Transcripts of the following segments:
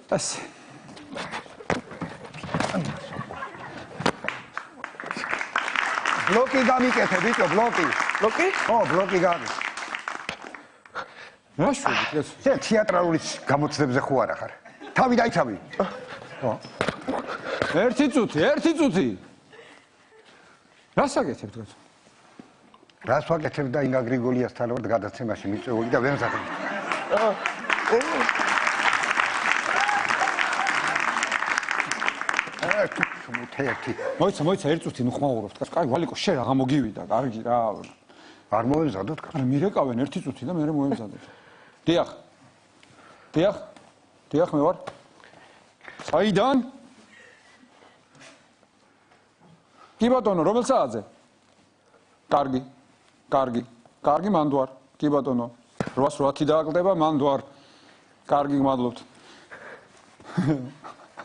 ასე. ბლოკი გამიკეთე, ბიჭო, ბლოკი. ბლოკი? ო, ბლოკი გამი. რა შვიდით ეს? შენ თეატრალური გამოცდებზე ხო არა ხარ? თავი დაიცავი. ო. ერთი წუთი. რას აკეთებ დღეს? რას ვაკეთებ და ინგა გრიგოლიასთან ვარ გადაცემაში მიწვეული და ვერ მზადებ. ერთი. მოიცა ერთ წუთი ნუ ხმაურობთ. კაი, ვალიკო, შენ რა გამოგივიდა, კარგი რა. არ მოემზადოთ? არა, მირეკავენ ერთი წუთი და მე მოემზადებ. დიახ, მე ვარ. საიდან? კი ბატონო, რომელ საათზე? კარგი, მანდ ვარ. კი ბატონო. 8:08 დააკლდება, მანდ ვარ. კარგი, გმადლობთ.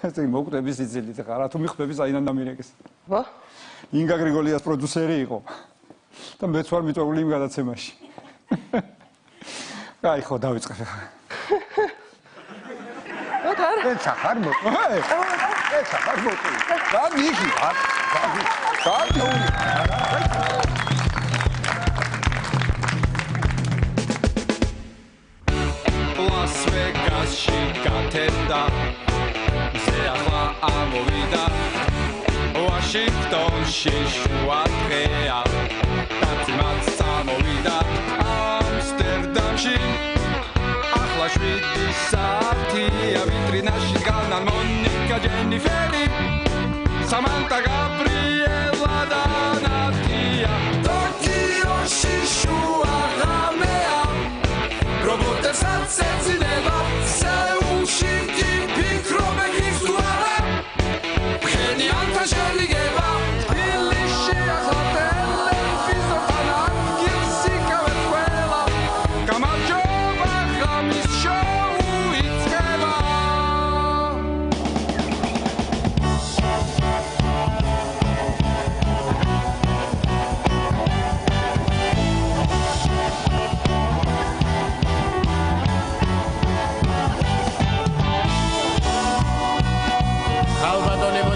ეს მოკვდების იცილით ხარ, რა თუ მიხვდები საიდან დამირეკეს. ვა? ინგა გრიგოლიას პროდიუსერი იყო. და მეც ვარ მიწვეული იმ გადაცემაში. აი ხო, დავიწყე. ეცა ხარ მოწ. ეცა ხარ მოწ. გამიგი. Las Vegas-ში გათენდა ზეახლა ამოვიდა Washington-ში შუა დღეა დაწმაც წამოვიდა Amsterdam-ში ახლა 7 საათია ვიტრინაში დგანან მონიკა ჯენიფერი Samantha Gabriela და ნატია Tokyo-ში შუა ღამეა Roboterსაც ეძინება სეულში კი ფიქრობების თუ არა ხენიანთან შელიგება თბილისში ახლა ტელევიზორთან ადგილს იკავებს ყველა გამარჯობა ღამის შოუ იწყება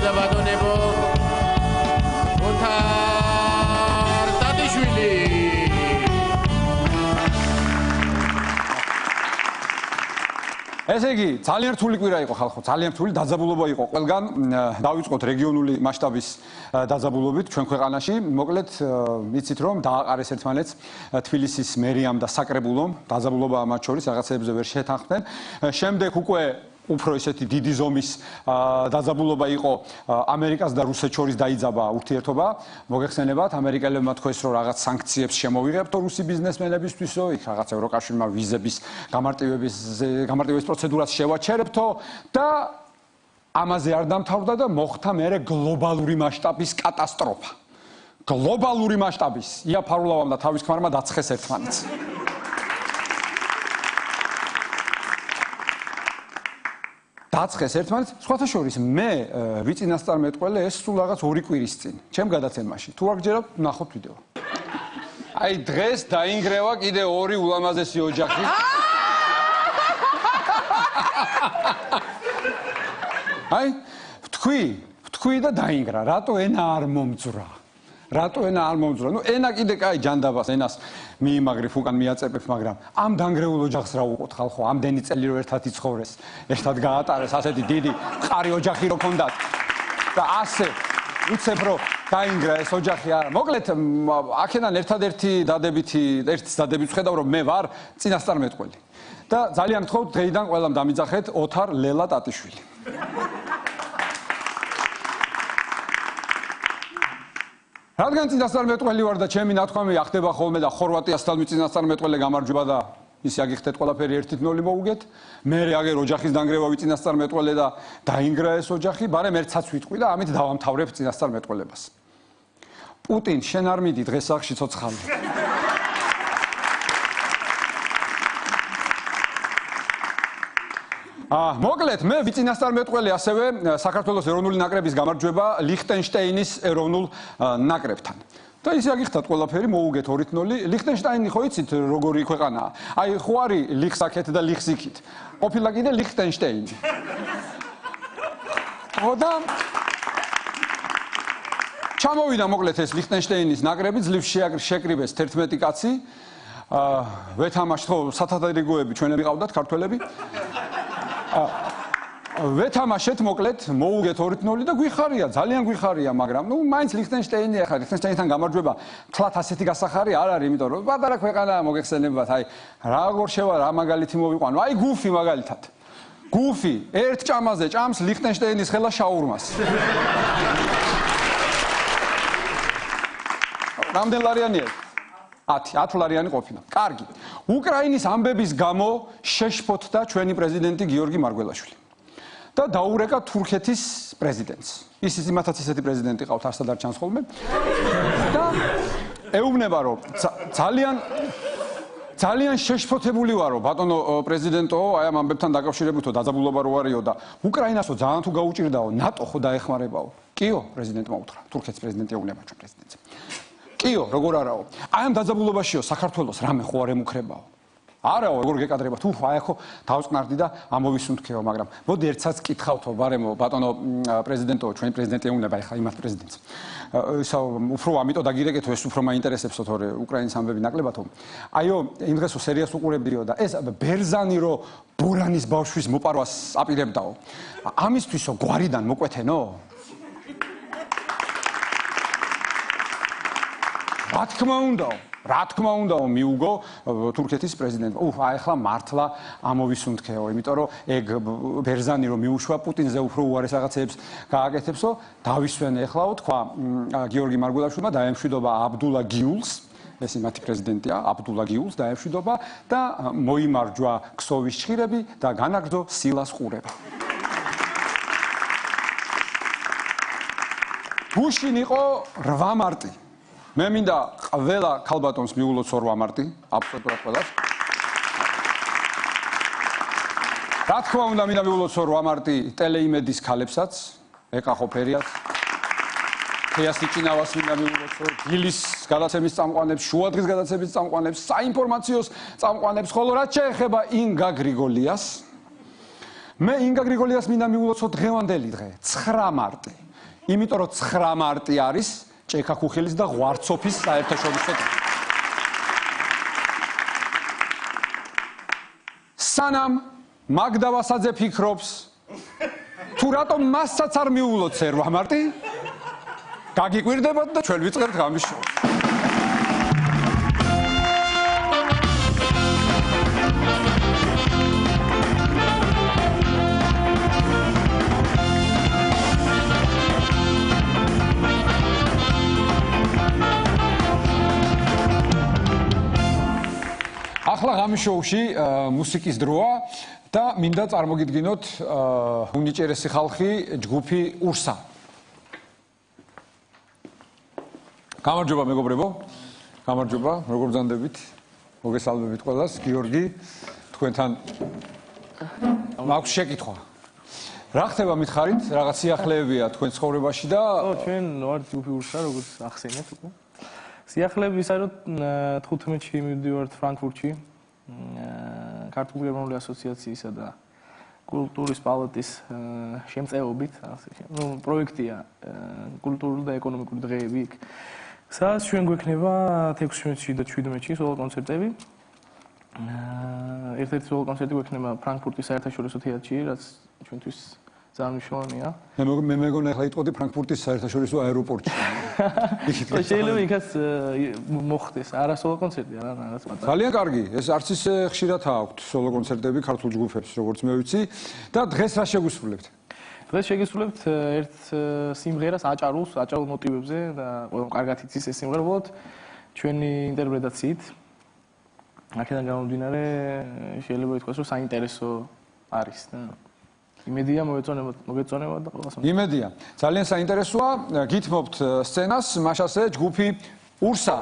ბატონებო ოთარ დადიშვილი ესე იგი, ძალიან რთული კვირა იყო ხალხო, ძალიან რთული დაძაბულობა იყო ყველგან. დავიწყოთ რეგიონული მასშტაბის დაძაბულობით ჩვენ ქვეყანაში. მოკლედ, იცით რომ დააყარეს ერთმანეთს თბილისის მერიამ და საკრებულომ, დაძაბულობა მათ შორის რაღაცებზე ვერ შეთანხმდნენ. შემდეგ უკვე უფრო ისეთი დიდი ზომის დაძაბულობა იყო ამერიკას და რუსეთს შორის დაიძაბა ურთიერთობა. მოგეხსენებათ, ამერიკელებმა თქვეს, რომ რაღაც სანქციებს შემოვიღებთ რუსი ბიზნესმენებისთვისო, იქ რაღაც ევროკავშირმა ვიზების გამარტივების პროცედურას შევაჩერებთო და ამაზე არ დამთავრდა და მოხდა მერე გლობალური მასშტაბის კატასტროფა. გლობალური მასშტაბის. ია ფარულავამ და თავის ქმარმა დაცხეს ერთმანეთს. დაცხეს ერთმანეთს, სხვათა შორის მე ვიწინასწარმეტყველე ეს სულ რაღაც 2 კვირის წინ, ჩემ გადაცემაში. თუ არ გჯერათ, ნახოთ ვიდეო. აი დღეს დაინგრევა კიდე 2 ულამაზესი ოჯახი. აი, ვთქვი და დაინგრა, რატო ენა არ მომძვრა? ნუ ენა კიდე კაი ჯანდაბას ენას მიიმაგრებ უკან მიაწებებ, მაგრამ ამ დანგრეულ ოჯახს რა უყოთ ხალხო, ამდენი წელი რო ერთად იცხოვრეს, ერთად გაატარეს, ასეთი დიდი მყარი ოჯახი რო ქონდათ და ასე უცებ რო დაინგრა ეს ოჯახი არა. მოკლედ, აქედან ერთადერთი დადებით ვხედავ, რომ მე ვარ წინასწარმეტყველი. და ძალიან გთხოვთ, დღეიდან ყველამ დამიძახეთ ოთარ ლელა ტატიშვილი. რადგან წინასწარმეტყველი ვარ და ჩემი ნათქვამი ახდება ხოლმე და ხორვატიასთან წინასწარმეტყველი გამარჯვება და ისე აგიხდეთ ყველაფერი 1-0 მოუგეთ. მე აგერ ოჯახის დანგრევა ვიწინასწარმეტყველე და დაინგრა ეს ოჯახი, ბარემ ერთსაც ვიტყვი და ამით დავამთავრებ წინასწარმეტყველებას. პუტინ, შენ არ მიდი დღეს სახლში ცოცხალი. მოკლედ, მე ვიწინასწარმეტყველი ასევე საქართველოს ეროვნული ნაკრების გამარჯვება ლიხტენშტაინის ეროვნულ ნაკრებთან. და ისე აგიხდათ ყველაფერი მოუგეთ 2-0. ლიხტენშტაინი ხო იცით როგორი ქვეყანაა? აი ხო არის ლიხს აქეთ და ლიხს იქით. ყოფილა კიდე ლიხტენშტაინი. ხო და ჩამოვიდა მოკლედ ეს ლიხტენშტეინის ნაკრები, ძლივს შეკრიბეს 11 კაცი. ვეთამაშთ ხო სათადარიგოები ჩვენები ყავდათ ქართველები. ვეთამაშეთ მოკლედ, მოუგეთ 2-0 და გვიხარია, ძალიან გვიხარია, მაგრამ ნუ მაინც ლიხტენშტეინი ახლა ლიხტენშტეინთან გამარჯვება თლათ ასეთი გასახარი არ არის, იმიტომ რომ პატარა ქვეყანაა მოგეხსენებათ, აი როგორ შევა რა მაგალითი მოვიყვანო, აი გუფი მაგალითად. გუფი ერთ ჭამაზე ჭამს ლიხტენშტეინის ხელა შაურმას. რამდენ ლარიანია? 10 ლარიანი ყოფილა. კარგი. უკრაინის ამბების გამო შეშფოთდა ჩვენი პრეზიდენტი გიორგი მარგველაშვილი. და დაურეკა თურქეთის პრეზიდენტს. ის იმათაც ისეთი პრეზიდენტი ყავთ, არსად არ ჩანს ხოლმე. და ეუბნება რომ ძალიან შეშფოთებული ვარო ბატონო პრეზიდენტო, აი ამ ამბებთან დაკავშირებითო დაძაბულობა რო არისო და უკრაინასო ძალიან თუ გაუჭირდაო, ნატო ხო დაეხმარებაო. კიო, პრეზიდენტმა უთხრა, თურქეთის პრეზიდენტი ეუბნება ჩვენ პრეზიდენტს. კიო, როგორ არაო? აი ამ დაძაბულობაშიო საქართველოს რამე ხო არ ემუქრებაო. არაო, როგორ გეკადრება? თუ აი ხო დავწყნარდი და ამოვისუნთქეო, მაგრამ მოდი ერთსაც კითხავთო, ბარემო, ბატონო პრეზიდენტო, ჩვენი პრეზიდენტი ეუბნება ეხლა იმათ პრეზიდენტს. ისა უფრო ამიტომ დაგირეკეთო, ეს უფრო მაინტერესებსო, თორე უკრაინის ამბები ნაკლებათო. აიო, იმ დღესო სერიას უყურებდიო და ეს ბერზანი რო ბორანის ბავშვის მოპარვას აპირებდაო. ამისთვისო გვარიდან მოკვეთენო? რა თქმა უნდაო მიუგო თურქეთის პრეზიდენტმა. აი ახლა მართლა ამოვისუნთქეო, იმიტომ რომ ეგ ბერზანი რომ მიუშვა პუტინზე უფრო უარეს რაღაცებს გააკეთებსო, დავისვენე ეხლაო, თქვა გიორგი მარგველაშვილმა დაემშვიდობა აბდულა გიულს, ეს იმათი პრეზიდენტია, აბდულა გიულს დაემშვიდობა და მოიმარჯვა ქსოვის ჭხირები და განაგრძო სილას ყურება. გუშინ იყო 8 მარტი. მე მინდა ყველა ქალბატონს მიულოთ 8 მარტი, აბსოლუტურად ყველას. რა თქმა უნდა, მინდა მიულოთ 8 მარტი ტელეიმედის ქალებსაც, ეკახოფერიას, თეასიჭინავას მინდა მიულოთ, დილის გადაცემის წამყვანებს, შუადღის გადაცემის წამყვანებს, საინფორმაციო წამყვანებს, ხოლო რაც შეეხება ინგა გრიგოლიას, მე ინგა გრიგოლიას მინდა მიულოცო დღევანდელი დღე, 9 მარტი. იმიტომ რომ 9 მარტი არის ჭექა-ქუხილის და ღვარცოფის საერთაშორისო დღე. სანამ მაგდა ვასაძე ფიქრობს, თუ რატომ მასაც არ მიულოთ 8 მარტი, გაგიკვირდებათ და ჩვენ ვიწყებთ ღამის შოუს. ახლა ღამის შოუში მუსიკის დროა და მინდა წარმოგიდგინოთ უნიჭერესი ხალხი ჯგუფი ურსა. გამარჯობა მეგობრებო, გამარჯობა, როგორ ბრძანდებით? მოგესალმებით ყველას, გიორგი, თქვენთან მაქვს შეკითხვა. რა ხდება მითხარით, რაღაც სიახლეებია თქვენ ცხოვრებაში და ჩვენ ვართ ჯგუფი ურსა, როგორც ახსენეთ უკვე. სიახლეები ისა რომ 15-ში მივდივართ ფრანკფურტში ქართული ეროვნული ასოციაციისა და კულტურის პალატის შემწეობით, ნუ პროექტია კულტურული და ეკონომიკური დღეები იქ. სადაც ჩვენ გვექნება 16-ში და 17-ში სოლო კონცერტები. ერთ-ერთი სოლო კონცერტი გვექნება ფრანკფურტის საერთაშორისო თეატრში, რაც ჩვენთვის ძალიან მნიშვნელოვანია. მე მეგონა ახლა იტყოდი ფრანკფურტის საერთაშორისო აეროპორტში. შეიძლება იქაც მოხდეს, არა სოლო კონცერტი, არა პატარა. ძალიან კარგი, ეს არც ისე ხშირადაა აქვთ სოლო კონცერტები ქართულ ჯგუფებს, როგორც მე ვიცი. და დღეს რა შეგუსრულებთ? დღეს შეგისრულებთ ერთ სიმღერას აჭარულ მოტივებზე და ყველამ კარგად იცის ეს სიმღერა, უბრალოდ ჩვენი ინტერპრეტაციით. აქედან გამომდინარე შეიძლება ითქვას, რომ საინტერესო არის და იმედია მოგეწონება და ყველას. იმედია. ძალიან საინტერესოა. გითმობთ სცენას, მაშასე ჯგუფი ურსა.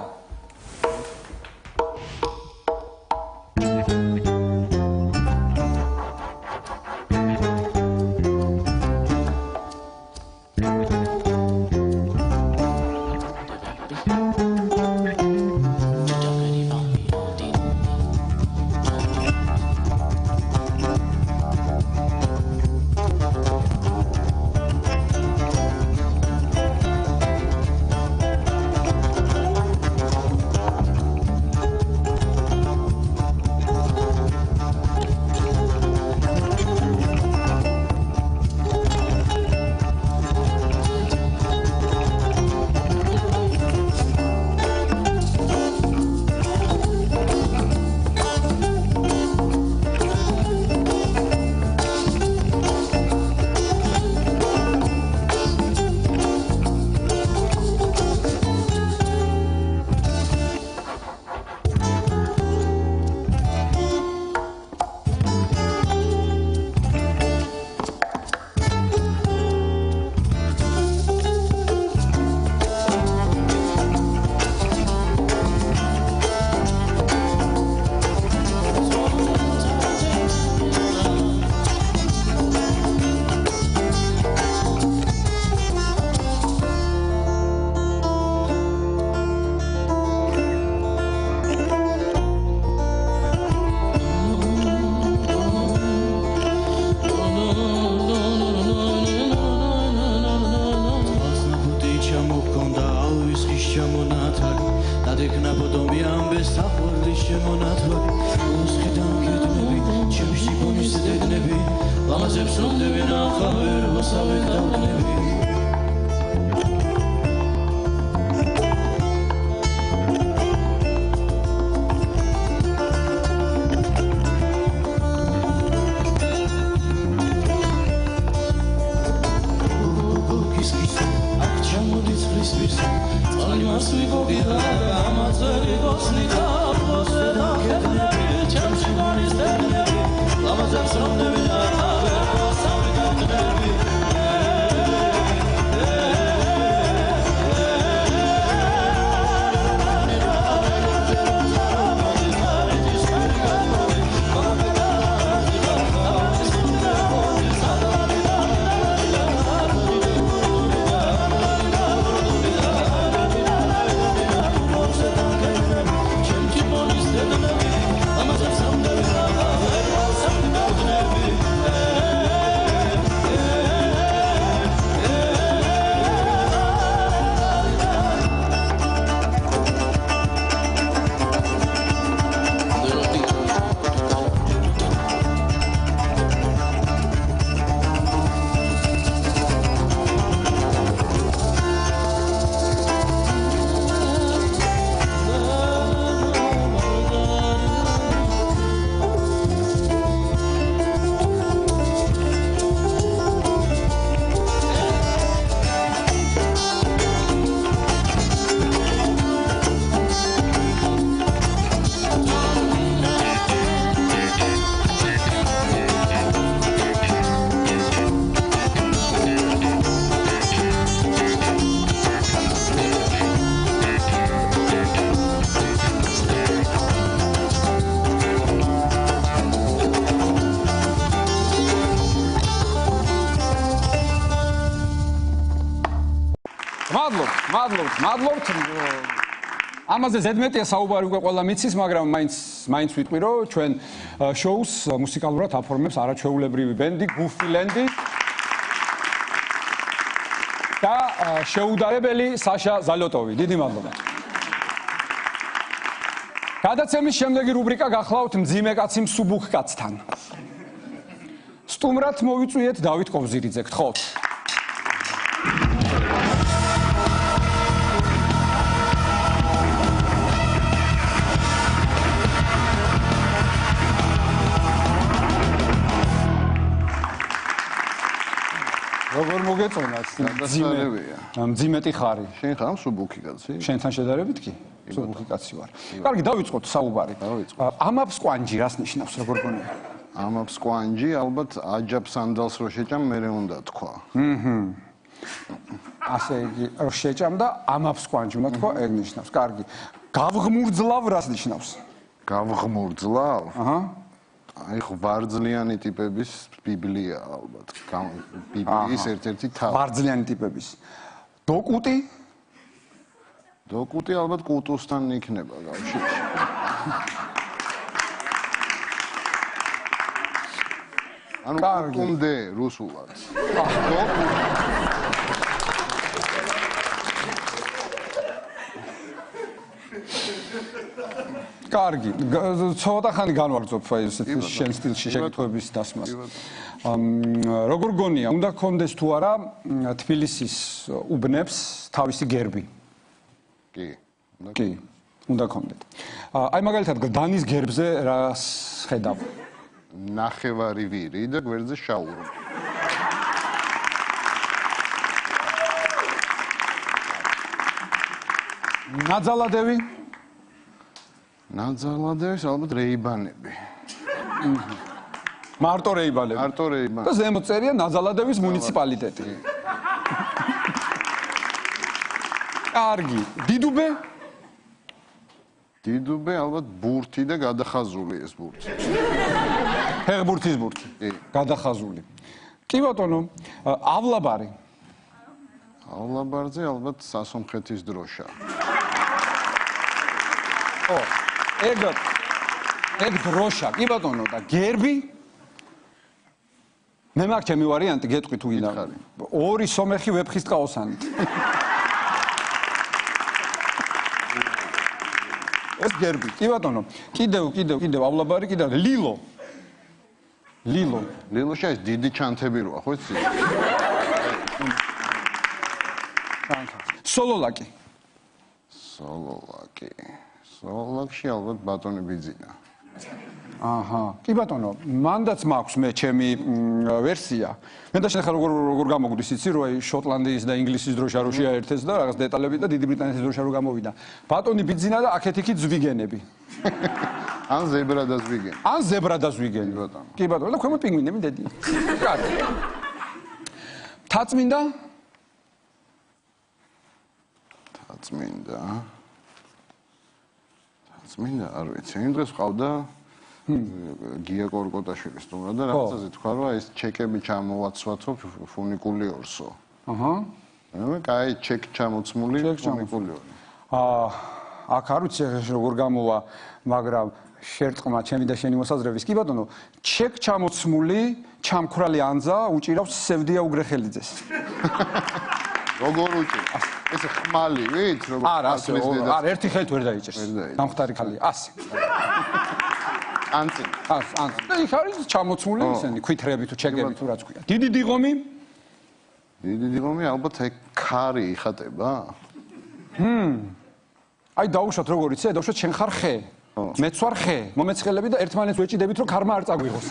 მიამბეს საყვარლის შემონათვალი მოსხიდან გედნები ჩემს შიგონის დეგნები ლამაზებს რომდები ნახავერ მოსავე დავდნები მადლობთ. ამაზე ზედმეტია საუბარი უკვე ყველა მიცის, მაგრამ მაინც ვიტყვი, რომ ჩვენ შოუს მუსიკალურად აფორმებს არაჩვეულებრივი ბენდი გუფილენდი და შეუდარებელი საშა ზალიოტოვი. დიდი მადლობა. გადაცემის შემდეგი რუბრიკა გახლავთ მძიმე კაცი მსუბუქ კაცთან. სტუმრად მოვიწვიეთ დავით კობზირიძე, გთხოვთ. როგორ მოგეწონათ? მძიმეტი ხარი. შენ ხარ მსუბუქი კაცი? შენთან შედარებით კი? მსუბუქი კაცი ვარ. კარგი, დავიწყოთ საუბარი. ამაფს კვანჯი რას ნიშნავს, როგორ გონია? ამაფს კვანჯი ალბათ აჯაბ სანდალს რო შეჭამ, მერე უნდა თქვა. ასე იგი, რო შეჭამ და ამაფს კვანჯი უნდა თქვა, ეგ ნიშნავს. კარგი. გავღმურძლავ რას ნიშნავს? გავღმურძლავ? აჰა. აი ხო ვარძლიანი ტიპების ბიბლია ალბათ. ბიბლიის ერთ-ერთი თავი. ვარძლიანი ტიპების. დოკუტი? დოკუტი ალბათ კუტუსთან იქნება გავშიში. ანუ კუტუნდე რუსულად. კარგი, ცოტა ხანი განვაგრძობ ესეთ შენ სტილში შეკითხვების დასმას. როგორ გონია, უნდა გქონდეს თუ არა თბილისის უბნებს თავისი გერბი? კი. კი, უნდა გქონდეთ. აი მაგალითად გდანის გერბზე რას ხედავ? ნახევარი ვირი და გვერდზე შაური. ნაძალადევი? ნაძალადევის ალბათ რეიბანები. მარტო რეიბანები. მარტო რეიბანები. და ზემოთ წერია ნაძალადევის მუნიციპალიტეტი. კარგი, დიდუბე? დიდუბე ალბათ ბურთი და გადახაზული ეს ბურთი. ფეხბურთის ბურთი. კი. გადახაზული. კი ბატონო, ავლაბარი. ავლაბარზე ალბათ სასომხეთის დროშა. ო, ეგ დროშა, კი ბატონო და გერბი? მე მაქვს ჩემი ვარიანტი, გეტყვი თუ გინდა. ორი სომეხი ვეფხისტყაოსანი. ეს გერბი. კი ბატონო. კიდევ ავლაბარი კიდევ ლილო. ლილოშა ეს დიდი ჩანთები როა, ხო იცი? სოლოლაკი. სოლოლაკში ალბათ ბატონი ბიძინა. აჰა. კი ბატონო, მანდაც მაქვს მე ჩემი ვერსია. მე და შენ ხარ როგორ გამოგვდის იცი რომ აი შოტლანდიის და ინგლისის დროშა რო შეაერთეს და რაღაც დეტალები და დიდი ბრიტანეთის დროშა რო გამოვიდა. ბატონი ბიძინა და აქეთ-იქით ზვიგენები. ან ზებრა და ზვიგენი. ან ზებრა და ზვიგენი. ბატონო. კი ბატონო, და ქვემოთ პინგვინები დედი. კარგი. თაწმინდა? თაწმინდა არ ვიცი. იმ დღეს ყავდა გია კორკოტაშვილი სტუმრად და რაღაცაზე თქვა რომ ეს ჩეკები ჩამოვაცვათო ფუნიკულიორსო. აჰა. მე კაი ჩეკ ჩამოცმული ფუნიკულიორი. აქ არ ვიცი როგორ გამოვა, მაგრამ შერტყმა ჩემი და შენი მოსაზრების. კი ბატონო, ჩეკ ჩამოცმული ჩამქრალი ანძა უჭირავს სევდია უგრეხელიძეს. როგორ უჭირავს? ეს ხმალი ვით როგორ არა, არა, ერთი ხელით ვერ დაიჭერს. დამხტარი ხალია, 100. ანცი. და იქ არის ჩამოცმული ისინი, ქვითრები თუ ჩეკები თუ რაც ქვია. დიდი დიღომი? დიდი დიღომი ალბათ ეგ ქარი იხატება? აი დაუშვათ როგორ იცი, დაუშვათ შენ ხარ ხე. მეც ვარ ხე, მომეცხელები და ერთმანეთს ვეჭიდებით რომ ქარმა არ წაგვიღოს.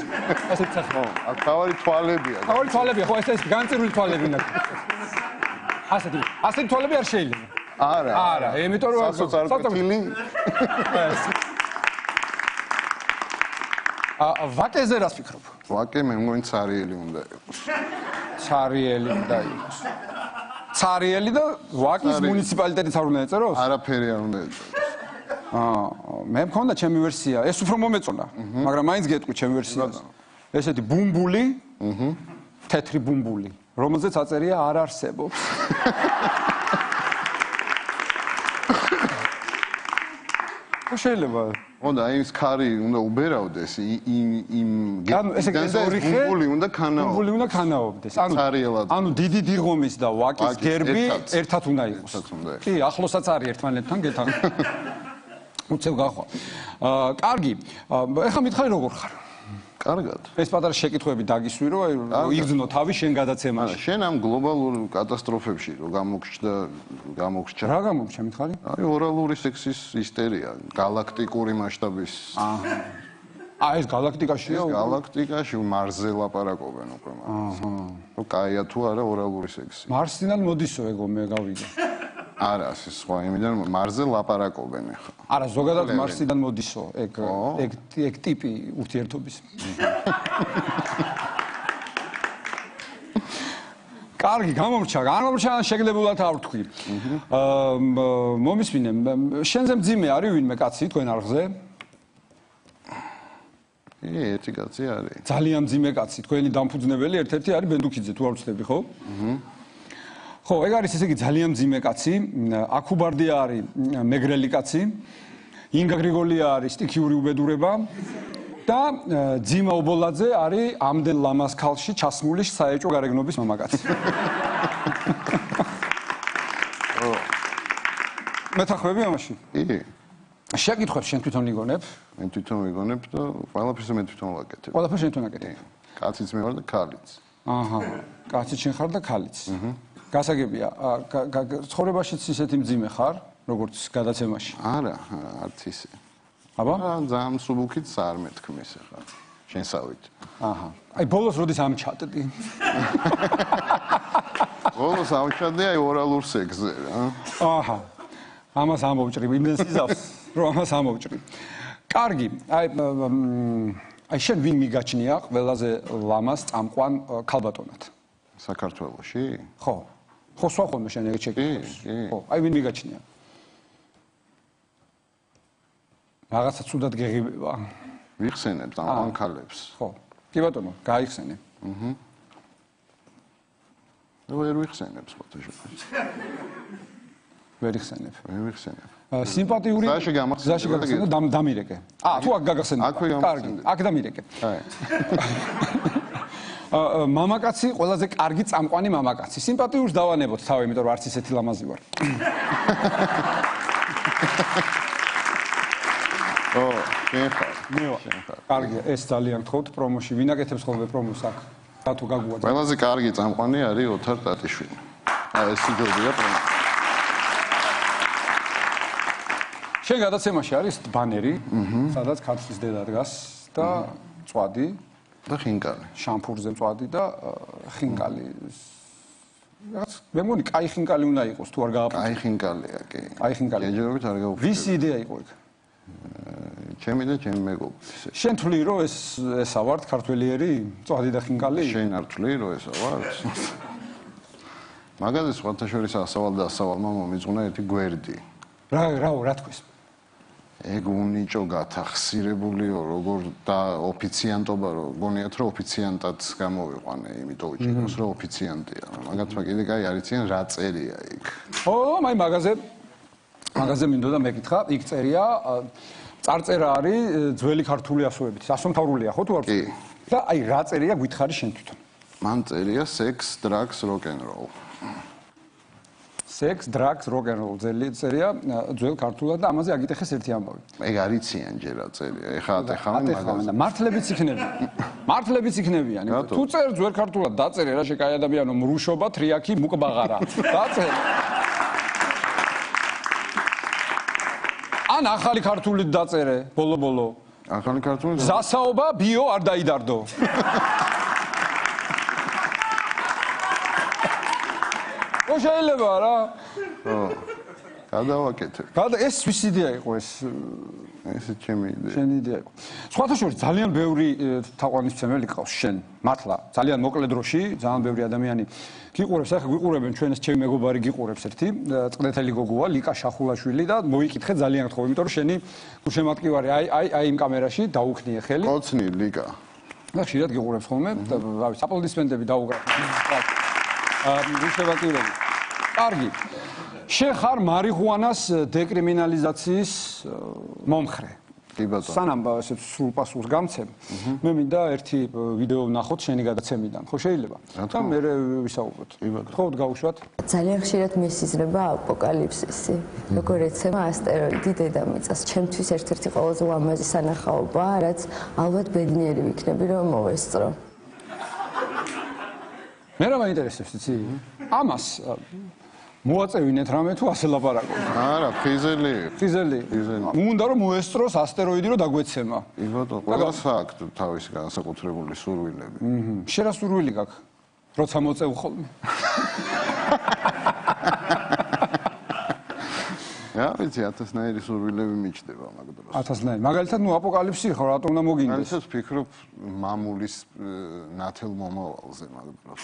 ესეც ხო. აქ თავარი თვალებია. თავარი თვალებია, ხო, ეს განწირული თვალები უნდა. ასეთი თვალები არ შეიძლება. არა, იმიტომ რომ საწარკვეთილი. ვაკეზე რას ფიქრობ? ვაკე მე მგონი цаრიელი უნდა იყოს. цаრიელი უნდა იყოს. цаრიელი და ვაკის მუნიციპალიტეტიც არ უნდა ეწეროს? არაფერი არ უნდა ეწეროს. მე მქონდა ჩემი ვერსია, ეს უფრო მომეწონა, მაგრამ მაინც გეტყვი ჩემი ვერსიას. ესეთი ბუმბული, თეთრი ბუმბული, რომელზეც აწერია არ არსებობს. შეიძლება. ონდა ის ქარი უნდა უბერავდეს იმ ბუმბული უნდა ქანაო. ბუმბული უნდა ქანაობდეს. цаრიელად. ანუ დიდი დიღომის და ვაკის გერბი ერთად უნდა იყოს. კი, ახლოსაც არის ერთმანეთთან გეთან. უცებ გახვალ. კარგი. ეხლა მითხარი როგორ ხარ? კარგად. ეს პატარა შეკითხვები დაგისვი რომ აი იგრძნო თავი შენ გადაცემაში. შენ ამ გლობალურ კატასტროფებში რო გამოგრჩა. რა გამოგრჩა მითხარი? აი ორალური სექსის ისტერია, galaktikuri მასშტაბის. აი ეს galaktikashია? galaktikაში მარსზე ლაპარაკობენ უკვე მას. რო კაია თუ არა ორალური სექსი. მარსიდან მოდისო ეგო მე გავიგე. არა, ეს სხვა იმიდან მარსზე ლაპარაკობენ ახლა. არა, ზოგადად მარსიდან მოდისო ეგ ტიპი ურთიერთობის. კარგი, გამომრჩა, შეგდებულად არ ვთქვი. მომისმინე, შენზე მძიმე არის ვინმე კაცი თქვენ არხზე? ერთი კაცი არის. ძალიან მძიმე კაცი, თქვენი დამფუძნებელი ერთ-ერთი არის ბენდუქიძე, თუ არ ვცდები, ხო? ხო, ეგ არის ესე იგი ძალიან მძიმე კაცი, აქუბარდია არის მეგრელი კაცი, ინგა გრიგოლია არის სტიქიური უბედურება და ძიმა ობოლაძე არის ამდენ ლამას ქალში ჩასმული საეჭვო გარეგნობის მამაკაცი. მეთახვები ამაში? კი. შეკითხვებს შენ თვითონ იგონებ? მე თვითონ ვიგონებ და ყველაფერს მე თვითონ ვაკეთებ. ყველაფერს შენ თვითონ აკეთებ. კაციც მე ვარ და ქალიც. აჰა. კაციც შენ ხარ და ქალიც. გასაგებია, ცხოვრებაშიც ისეთი მძიმე ხარ, როგორც გადაცემაში? არა, არც ისე. აბა? ძალიან მსუბუქიც არ მეთქმის ახლა. შენსავით. აჰა. აი ბოლოს როდის ამჩატდი? ბოლოს ამჩატდი აი ორალურ სექსზე რა. აჰა. ამას ამოვჭრი, იმენ სიზავს, რომ ამას ამოვჭრი. კარგი, აი შენ ვინ მიგაჩნია ყველაზე ლამას წამყვან ქალბატონად? საქართველოში? ხო. ხო, სხვა ხოლმე შენ ეგ შეკითხავს. ხო, აი ვინ მიგაჩნია? რაღაცა ცუდად გეღიბება. ვიხსენებ წამყვან ქალებს. ხო. კი ბატონო, გაიხსენე. ვერ ვიხსენებ ფოტოშოპში. ვერ იხსენებ. ვერ ვიხსენებ. სიმპათიური გზაში გამახსენე და დამირეკე. თუ აქ გაგახსენე. კარგი, აქ დამირეკე. მამაკაცი, ყველაზე კარგი წამყვანი მამაკაცი. სიმპათიურს დავანებოთ თავი, იმიტომ რომ არც ისეთი ლამაზი ვარ. ო, შენ ხარ. კარგია, ეს ძალიან გთხოვთ პრომოში. ვინ აკეთებს ხოლმე პრომოს აქ? რატო გაგუა? ყველაზე კარგი წამყვანი არის ოთარ ტატიშვილი. ეს იძულია პრომო. შენ გადაცემაში არის ბანერი, სადაც ქართლის დედა დგას და წვადი და ხინკალი. შამფურზე წვადი და ხინკალი. რაღაც მე მგონი კაი ხინკალი უნდა იყოს თუ არ გააფრთხილე. კაი ხინკალია, კი. კაი ხინკალი. ჯერჯერობით არ გაუფრთხილე. ვისი იდეა იყო ეგ? ჩემი და ჩემი მეგობრის. შენ თვლი რომ ესა ვართ ქართველიერი წვადი და ხინკალი? შენ არ თვლი რომ ესა ვარ? მაგაზე სხვათა შორის ასავალ და ასავალმა მომიძღვნა ერთი გვერდი. რა თქვის? ეგ უნიჭო გათახსირებულიო როგორ და ოფიციანტობა რო გონიათ რომ ოფიციანტად გამოვიყვანე იმიტომ ვიჭიროს რომ ოფიციანტია მაგათმა კიდე კაი არიციან რა წერია იქ მაი მაგაზე მინდოდა მეკითხა იქ წერია წარწერა არის ძველი ქართული ასოებით ასომთავრულია ხო თუ არ კი და აი რა წერია გითხარი შენ თვითონ მან წერია sex drugs rock and roll sex drugs rock and roll წერია ძველ ქართულად და ამაზე აგიტეხეს ერთი ამბავი ეგ არიციან ჯერ რა წერია ეხა ატეხავენ მაგაზე მართლებიც იქნებიან თუ წერ ძველ ქართულად დაწერე რა შე კაი ადამიანო მრუშობა თრიაქი მუკბაღარა დაწერე ან ახალი ქართულით დაწერე ბოლო ახალი ქართული ზასაობა ბიო არ დაიდარდო შეიძლება რა გადავაკეთებ ეს ვის იდეა იყო ეს ჩემი იდეა შენი იდეა იყო სხვათა შორის ძალიან ბევრი თაყვანისმცემელი ყავს შენ მართლა ძალიან მოკლე დროში ძალიან ბევრი ადამიანი გიყურებს ახლა გვიყურებენ ჩვენ ეს ჩემი მეგობარი გიყურებს ერთი წყდეთელი გოგოა ლიკა შახულაშვილი და მოიკითხე ძალიან გთხოვ იმიტომ რომ შენი გულშემატკივარი აი იმ კამერაში დაუქნიე ხელი კოცნი ლიკა და ხშირად გიყურებს ხოლმე და რავი აპლოდისმენტები დაუგრაფო გულშემატკივრები კარგი შენ ხარ მარიხუანას დეკრიმინალიზაციის მომხრე. კი ბატონო. სანამ ესე სრულ პასუხს გამცემ, მე მინდა ერთი ვიდეო ვნახოთ შენი გადაცემიდან. ხო შეიძლება? და მე ვისაუბროთ. კი ბატონო. ხო გავუშვათ? ძალიან ხშირად მისიზრება აპოკალიფსისი. როგორ ეცემა ასტეროიდი დედამიწას. ჩემთვის ერთ-ერთი ყველაზე ლამაზი სანახაობაა, რაც ალბათ ბედნიერი ვიქნები რომ მოვესწრო. მე რა მაინტერესებს იცი? ამას მოაწევინეთ რამე თუ ასე ლაპარაკობ. არა, ფიზელი. უნდა რომ მოესწროს ასტეროიდი რომ დაგვეცემა. კი ბატონო, ყველას აქვს თავისი განსაკუთრებული სურვილები. შენ რა სურვილი გაქვს? როცა მოწევ ხოლმე. რა ვიცი, 1000-ნაირი სურვილები მიჩნდება მაგ დროს. 1000-ნაირი. მაგალითად, რაპოკალიფსი ხო, რატომ უნდა მოგინდეს? მაგალითად ვფიქრობ მამულის ნათელ მომავალზე მაგ დროს.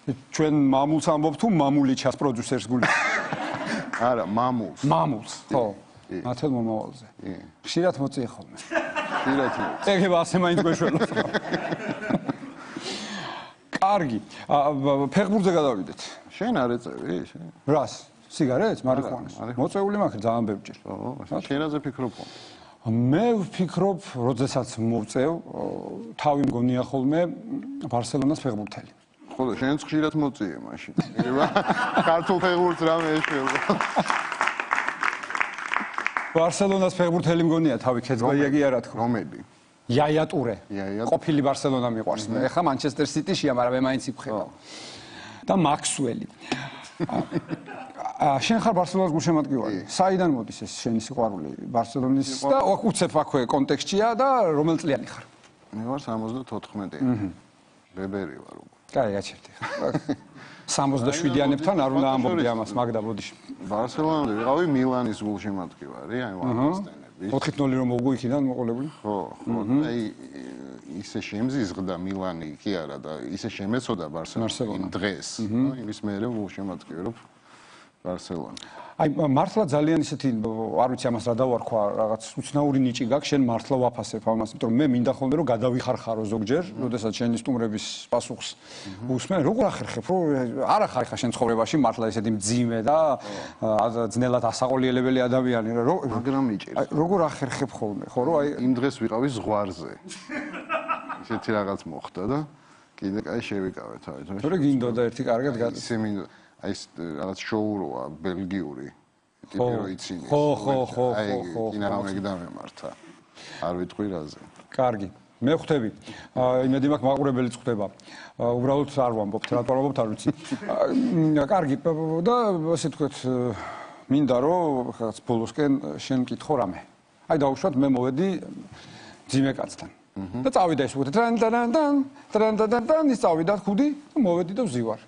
ჩვენ მამულს ამბობ თუ მამული ჩას პროდიუსერს გული? არა, მამულს. მამულს, ხო. ნათელ მომავალზე. ხშირად მოწიე ხოლმე. ხშირად. ეგება ასე მაინც გვეშველოს. კარგი. ფეხბურთზე გადავიდეთ. შენ არ ეწევი? რას? სიგარეტს, მარიხუანას. მოწეული მაქვს ძალიან ბევრჯერ. შენაზე ფიქრობ ხო? მე ვფიქრობ, როდესაც მოვწევ, თავი მგონია ხოლმე ბარსელონას ფეხბურთელი. ხო, შენც ხშირად მოწიე მაშინ. ქართულ ფეხბურთს რამე ეშველა. ბარსელონას ფეხბურთელი მგონია თავი ქეძბაიაგი არა თქო. რომელი? იაია ტურე. ყოფილი ბარსელონა მიყვარს. ეხლა მანჩესტერ სიტიშია, მაგრამ მე მაინც იფხება. და მაქსველი. შენ ხარ ბარსელონას გულშემატკივარი. საიდან მოდის ეს შენი სიყვარული ბარსელონის და უცებ აქვე კონტექსტია და რომელ წლიანი ხარ? მე ვარ 74. ბებერი ვარ. კაი, გაჩერდი. 67-იანებთან არ უნდა ამბობდი ამას, მაგდა ბოდიში. ბარსელონამდე ვიყავი მილანის გულშემატკივარი, აი ვარსტენები. 4-0 რომ მოგო იქიდან მოყოლებული? ხო, აი ისე შემზიზღდა მილანი კი არა და ისე შემეცოდა ბარსელონა დღეს. იმის მერე გულშემატკივრობ ბარსელონა. აი მართლა ძალიან ისეთი არ ვიცი ამას რა დავარქვა რაღაც უცნაური ნიჭი გაქვს შენ მართლა ვაფასებ ამას იმიტომ რომ მე მინდა ხოლმე რომ გადავიხარხარო ზოგჯერ როდესაც შენი სტუმრების პასუხს უსმენ როგორ ახერხებ რომ არ ახარ ხა შენ ცხოვრებაში მართლა ესეთი მძიმე და ძნელად ასაყოლიელებელი ადამიანი მაგრამ მიჭირს როგორ ახერხებ ხოლმე ხო რომ აი იმ დღეს ვიყავი ზღვარზე ისეთი რაღაც მოხდა და კიდე კაი შევიკავე თავით თორე გინდოდა ერთი კარგად გადის ისე მინდა აი ეს რაღაც შოუ როა ბელგიური ტიპი რო იცინი. ხო. კინაღამეგი დამემართა. არ ვიტყვი რაზე. კარგი. მე ხვდები. იმედი მაქვს მაყურებელი წხვდება. უბრალოდ არ ვამბობთ, რა ვამბობთ, არ ვიცი. კარგი და ასე თქვით, მინდა რომ რაღაც ბოლოსკენ შენ მკითხო რამე. აი დავუშვათ მე მოვედი ძიმე კაცთან. და წავიდა ეს უკვე ტრან ის წავიდა ხუდი და მოვედი და ვზივარ.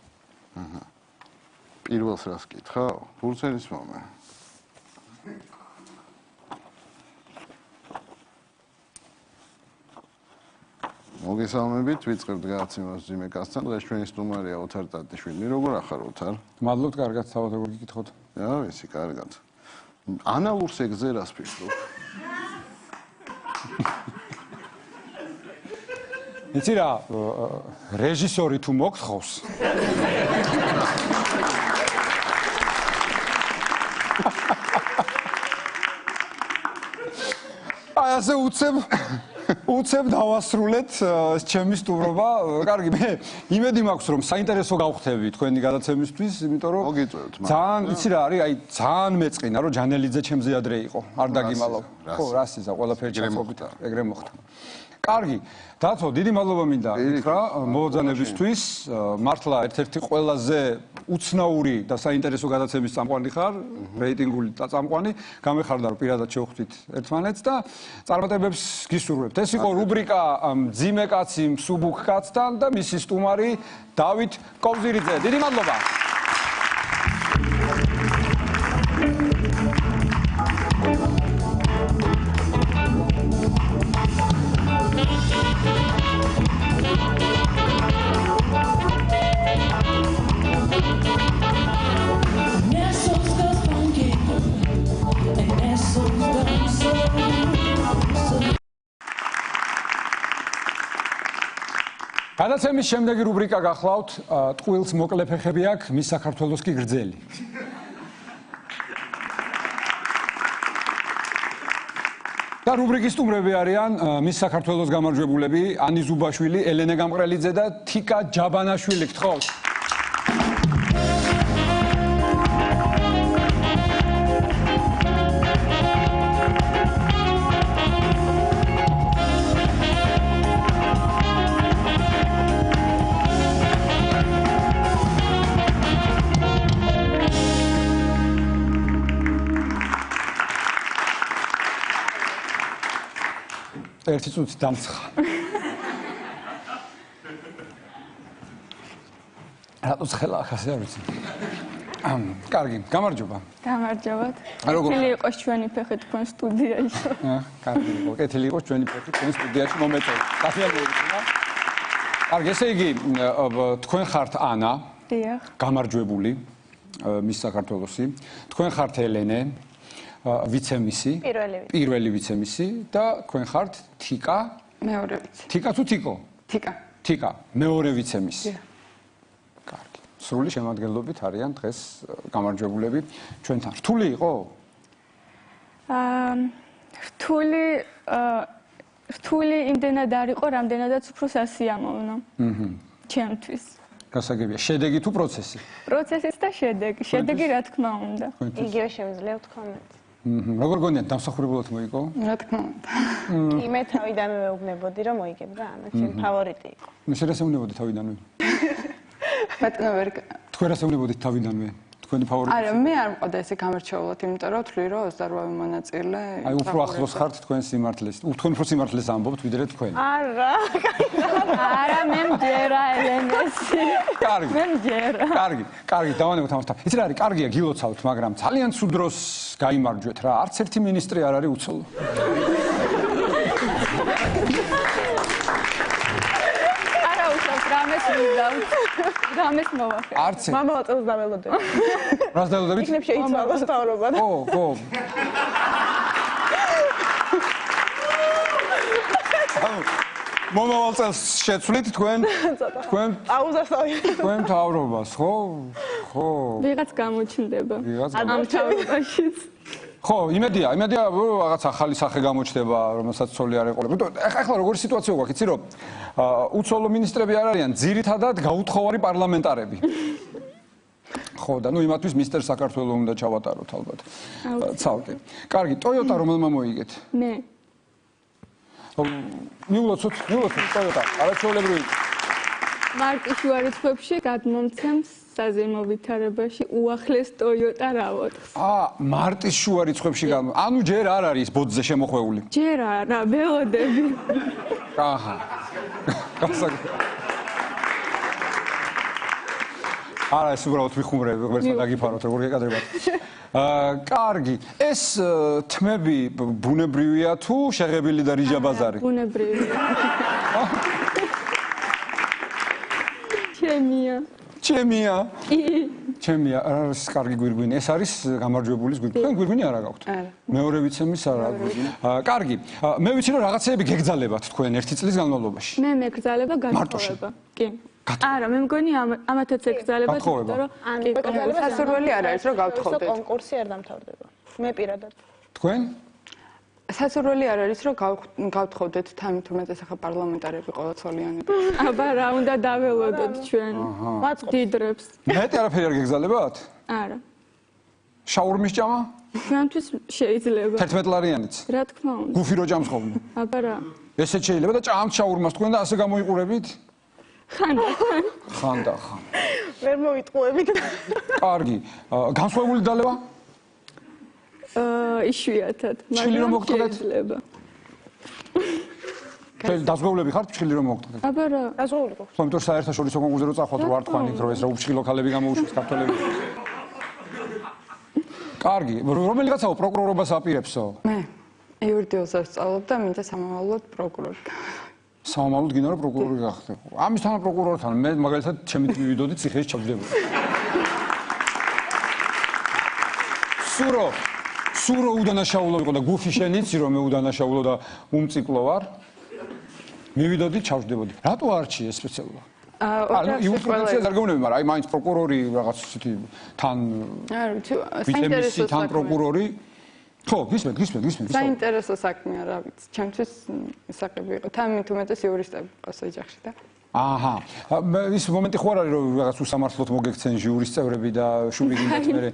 პირველს რას კითხავ? ფურცელის მომე. მოგესალმებით, ვიწყებთ გადაცემას ძიმე კაცთან. დღეს ჩვენი სტუმარია ოთარ ტატიშვილი. როგორ ახარ ოთარ? მადლობთ, კარგად, თავად როგორ გიკითხოთ? რა ვიცი, კარგად. ანალურ სექსზე რას ფიქრობ? იცი რა, რეჟისორი თუ მოგთხოვს. აი ასე უცებ დავასრულეთ ჩემი სტუმრობა. კარგი, მე იმედი მაქვს რომ საინტერესო გავხდები თქვენი გადაცემისთვის, იმიტომ რომ მოგიწევთ, ძალიან იცი რა არის, აი ძალიან მეწყინა რომ ჯანელიძე ჩემზე ადრე იყო. არ დაგიმალავ. ხო, რასიზა, ყველაფერი ჩახობით ეგრე მოხდა. კარგი, დათო, დიდი მადლობა მინდა გითხრა მოგზანებისთვის. მართლა ერთ-ერთი ყველაზე უცნაური და საინტერესო გადაცემის წამყვანი ხარ, რეიტინგული წამყვანი. გამეხარდა რომ პირადად შევხვდით ერთმანეთს და წარმატებებს გისურვებთ. ეს იყო რუბრიკა ძიმე კაცი მსუბუქ კაცთან და მისი სტუმარი დავით კოვზირიძე. დიდი მადლობა. გადაცემის შემდეგი რუბრიკა გახლავთ ტყუილს მოკლე ფეხები აქვს, მის საქართველოს კი გრძელი. და რუბრიკის სტუმრები არიან მის საქართველოს გამარჯვებულები ანი ზუბაშვილი, ელენე გამყრელიძე და თიკა ჯაბანაშვილი. გთხოვთ. ერთი წუთი დამცხა. რატო ცხელა ახასე არ ვიცი. კარგი, გამარჯობა. გამარჯობათ. როგორ? კეთილი იყოს ჩვენი ფეხი თქვენ სტუდიაში. კარგი, კეთილი იყოს ჩვენი ფეხი თქვენ სტუდიაში მომეწონა. გასიამოვნებაა. კარგი, ესე იგი, თქვენ ხართ ანა. დიახ. გამარჯვებული მის საქართველოსი. თქვენ ხართ ელენე. ვიცემისი. პირველი ვიცემისი და თქვენ ხართ თიკა. მეორე ვიცი. თიკა თუ თიკო? თიკა. თიკა, მეორე ვიცემისი. კარგი. სრული შემადგენლობით არიან დღეს გამარჯვებულები ჩვენთან. რთული იყო? რთული იმდენად არ იყო, რამდენადაც უფრო სასიამოვნო. ჩემთვის. გასაგებია, შედეგი თუ პროცესი? პროცესიც და შედეგი. შედეგი რა თქმა უნდა. იგივე შემიძლია ვთქვამეთ. როგორ გონიათ დამსახურებულად მოიგო? რა თქმა უნდა. კი, მე თავიდანვე მეუბნებოდი რომ მოიგებ რა, ანა ჩემი ფავორიტი იყო. მე შერასევნებოდი თავიდანვე. ბატონო ვერ თქვენ რასევნებოდით თავიდანვე? თქვენი ფავორიტი? არა, მე არ მყავდა ესე გამორჩეულად, იმიტომ რომ ვთვლი რომ 28 მონაწილე. აი უფრო ახლოს ხართ თქვენ სიმართლეს. თქვენ უფრო სიმართლეს ამბობთ ვიდრე თქვენ. არა, არა, მე მჯერა ელენესი. კარგი. მე მჯერა. კარგი, დავანებოთ ამას. იცი რა არის, კარგია გილოცავთ, მაგრამ ძალიან ცუდ დროს გაიმარჯვეთ რა. არც ერთი მინისტრი არ არის უცოლო. არა უშავს, რამეს ვიდავთ. რამეს მოვახე. არც მამა წელს დაველოდები. რას დაელოდებით? იქნებ შეიცვალა სწავლობა და ხო. მომავალ წელს შეცვლით თქვენ აუზასავი. თქვენ მთავრობას, ხო? ვიღაც გამოჩნდება. ვიღაც ამ თავრობაშიც. ხო, იმედია, რომ რაღაც ახალი სახე გამოჩნდება, რომელსაც ცოლი არ ეყოლება. ეხლა როგორი სიტუაცია გვაქვს, იცი რომ უცოლო მინისტრები არ არიან, ძირითადად გაუთხოვარი პარლამენტარები. ხო და ნუ იმათვის მისტერ საქართველო უნდა ჩავატაროთ ალბათ. ცალკე. კარგი, Toyota რომელმა მოიგეთ? მე. მიულოცოთ Toyota. არაჩვეულებრივი. მარტიშუა რიცხვებში გადმომცემს საზეიმო ვითარებაში უახლეს Toyota RAV4-ს. მარტის შუა რიცხვებში ანუ ჯერ არ არის ბოძზე შემოხვეული. ჯერ არა, ველოდები. აჰა. არა, ეს უბრალოდ ვიხუმრები, ღმერთმა დაგიფაროთ, როგორ გეკადრებათ. კარგი, ეს თმები ბუნებრივია თუ შეღებილი და რიჟა ბაზარი? ბუნებრივია. ჩემია. ჩემია, არის კარგი გვირგვინი. ეს არის გამარჯვებულის გვირგვინი. თქვენ გვირგვინი არა გაქვთ? მეორე ვიცემის არა. კარგი. მე ვიცი რომ რაღაცეები გეგძალებათ თქვენ ერთი წლის განმავლობაში. მე მეგზალება გათხოვება. კი. არა, მე მგონი ამათაც ეკძალება, იმიტომ რომ სასურველი არ არის რომ გავთხოვდეთ. კონკურსი არ დამთავრდება. მე პირადად. თქვენ? სასურველი არ არის რომ გავთხოვდეთ თან თუმეტეს ახლა პარლამენტარები ყოველწლიანი. აბა რა უნდა დაველოდოთ ჩვენ. დიდრებს. მეტი არაფერი არ გეგზალებათ? არა. შაურმის ჭამა? ჩვენთვის შეიძლება. 11 ლარიანიც. რა თქმა უნდა. გუფი რო ჭამს ხოლმე. აბა რა. ესეც შეიძლება და ჭამს შაურმას თქვენ და ასე გამოიყურებით? ხანდა. ვერ მოვიტყუებით. კარგი. განსხვავებული დალევა? იშვიათად, ჩხილი რომ მოგტყდეთ? შეიძლება. დაზღვეულები ხართ ჩხილი რომ მოგტყდეთ? აბა რა. დაზღვეული გქონდა. ხო, იმიტომ საერთაშორისო კონკურსზე რო წახვალთ რო არ თქვან იქ რომ ეს რა უფშხი ლოკალები გამოუშვეს ქართველები. კარგი, რომელიღაცაო პროკურორობას აპირებსო? მე იურიდიულს ვსწავლობ და მინდა სამომავლოდ პროკურორი. სამომავლოდ გინდა რომ პროკურორი გახდე. ამისთან პროკურორთან მე მაგალითად ჩემი მივიდოდი ციხეში ჩავჯდებოდი. სურო უდანაშაულო იყო და გუფი შენიცი რომ მე უდანაშაულო და უმციკლო ვარ. მივიდოდი ჩავჯდებოდი. რატო არჩიე სპეციალურად? ანუ იურიდიულს არ გეუბნები, მაგრამ აი მაინც პროკურორი რაღაც ისეთი თან არ ვიცი, საინტერესო თან პროკურორი ხო, გისმენთ. საინტერესო საქმეა, რა ვიცი, ჩემთვის ისაკები იყო. თან თუმეტეს იურისტები ყავს ოჯახში და აჰა. ის მომენტი ხო არ არის რომ რაღაც უსამართლოდ მოგექცენ ჟიურის წევრები და შუბი გინდათ მე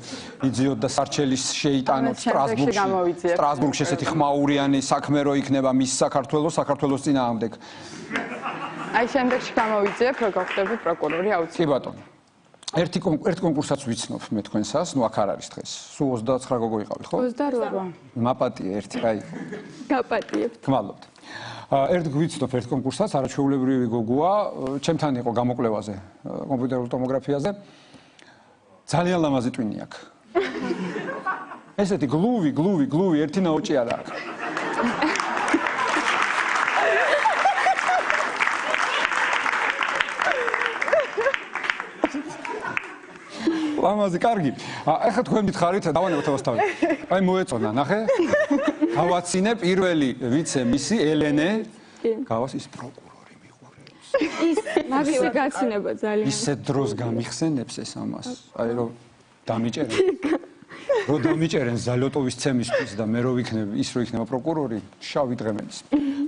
იძიოთ და სარჩელის შეიტანოთ სტრასბურგში ესეთი ხმაურიანი საქმე რო იქნება მის საქართველოს წინააღმდეგ. აი შემდეგში გამოვიძიებ რომ გავხდები პროკურორი აუცილებლად. კი ბატონო. ერთი კონკურსაც ვიცნობ მე თქვენსას, ნუ აქ არ არის დღეს. სულ 29 გოგო იყავი, ხო? 28. მაპატია ერთი, აი. გაპატიებთ. გმადლობთ. ერთ გვიცნობ ერთ კონკურსაც, არაჩვეულებრივი გოგოა, ჩემთან იყო გამოკვლევაზე, კომპიუტერულ ტომოგრაფიაზე. ძალიან ლამაზი ტვინი აქვს. ესეთი გლუვი, ერთი ნაოჭი არა აქვს. ლამაზი, კარგი. ეხლა თქვენ მითხარით, დავანებოთ ავასთავი. აი მოეწონა, ნახე? გავაცინე პირველი ვიცე-მისი ელენე. გავას ის პროკურორი მიყურებს. ის მაგისი გაცინება ძალიან. ისეთ დროს გამიხსენებს ეს ამას. აი რომ დამიჭერენ ზალოტოვის ცემისთვის და მე რო ვიქნები, ის რო იქნება პროკურორი, შავი დღემელის.